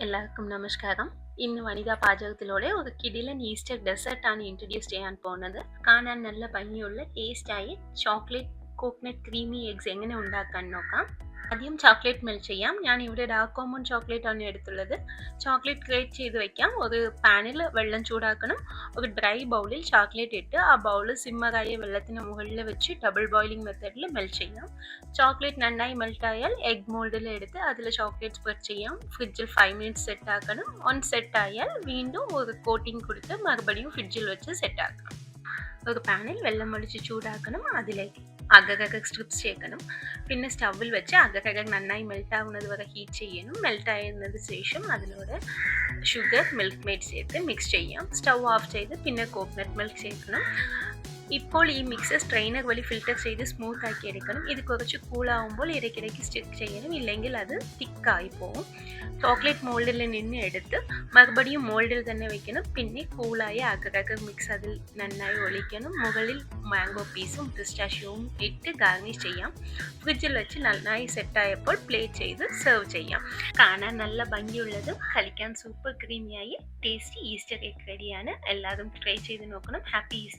എല്ലാവർക്കും നമസ്കാരം. ഇന്ന് വനിതാ പാചകത്തിലൂടെ ഒരു കിടിലൻ ഈസ്റ്റർ ഡെസേർട്ടാണ് ഇൻട്രൊഡ്യൂസ് ചെയ്യാൻ പോകുന്നത്. കാണാൻ നല്ല ഭംഗിയുള്ള ടേസ്റ്റായി ചോക്ലേറ്റ് കോക്കനട്ട് ക്രീമി എഗ്സ് എങ്ങനെ ഉണ്ടാക്കാൻ നോക്കാം. ആദ്യം ചോക്ലേറ്റ് മെൽറ്റ് ചെയ്യാം. ഞാൻ ഇവിടെ ഡാർക്ക് കോമൺ ചോക്ലേറ്റ് ആണ് എടുത്തുള്ളത്. ചോക്ലേറ്റ് ഗ്രേറ്റ് ചെയ്ത് വെക്കാം. ഒരു പാനിൽ വെള്ളം ചൂടാക്കണം. ഒരു ഡ്രൈ ബൗളിൽ ചോക്ലേറ്റ് ഇട്ട് ആ ബൗൾ സിമ്മറായ വെള്ളത്തിന് മുകളിൽ വെച്ച് ഡബിൾ ബോയിലിംഗ് മെത്തേഡിൽ മെൽറ്റ് ചെയ്യാം. ചോക്ലേറ്റ് നന്നായി മെൽറ്റ് ആയാൽ എഗ് മോൾഡിൽ എടുത്ത് അതിൽ ചോക്ലേറ്റ് സ്പ്രെഡ് ചെയ്യാം. ഫ്രിഡ്ജിൽ 5 മിനിറ്റ്സ് സെറ്റ് ആക്കണം. സെറ്റ് ആയാൽ വീണ്ടും ഒരു കോട്ടിംഗ് കൊടുത്ത് മറുപടിയും ഫ്രിഡ്ജിൽ വെച്ച് സെറ്റ് ആക്കണം. ഒരു പാനിൽ വെള്ളം ഒഴിച്ച് ചൂടാക്കണം. അതിലേക്ക് അകകക സ്ട്രിപ്സ് ചേർക്കണം. പിന്നെ സ്റ്റൗവിൽ വെച്ച് അകകക നന്നായി മെൽറ്റ് ആവുന്നത് വരെ ഹീറ്റ് ചെയ്യണം. മെൽറ്റ് ആയതിനു ശേഷം അതിലൂടെ ഷുഗർ മിൽക്ക് മെയ്ഡ് ചേർത്ത് മിക്സ് ചെയ്യാം. സ്റ്റൗ ഓഫ് ചെയ്ത് പിന്നെ കോക്കനട്ട് മിൽക്ക് ചേർക്കണം. ഇപ്പോൾ ഈ മിക്സ് സ്ട്രെയിനർ വഴി ഫിൽറ്റർ ചെയ്ത് സ്മൂത്ത് ആക്കി എടുക്കണം. ഇത് കുറച്ച് കൂളാവുമ്പോൾ ഇടയ്ക്കിടയ്ക്ക് സ്റ്റിക്ക് ചെയ്യണം, ഇല്ലെങ്കിൽ അത് തിക്കായി പോകും. ചോക്ലേറ്റ് മോൾഡിൽ നിന്ന് എടുത്ത് മറുപടിയും മോൾഡിൽ തന്നെ വെക്കണം. പിന്നെ കൂളായ അകകക മിക്സ് അതിൽ നന്നായി ഒഴിക്കണം. മുകളിൽ മാംഗോ പീസും പിസ്റ്റാഷ്യോവും ഇട്ട് ഗാർണിഷ് ചെയ്യാം. ഫ്രിഡ്ജിൽ വെച്ച് നന്നായി സെറ്റായപ്പോൾ പ്ലേറ്റ് ചെയ്ത് സെർവ് ചെയ്യാം. കാണാൻ നല്ല ഭംഗിയുള്ളതും കഴിക്കാൻ സൂപ്പർ ക്രീമിയായി ടേസ്റ്റി ഈസ്റ്റർ എഗ് റെഡിയാണ്. എല്ലാവരും ട്രൈ ചെയ്ത് നോക്കണം. Happy Easter.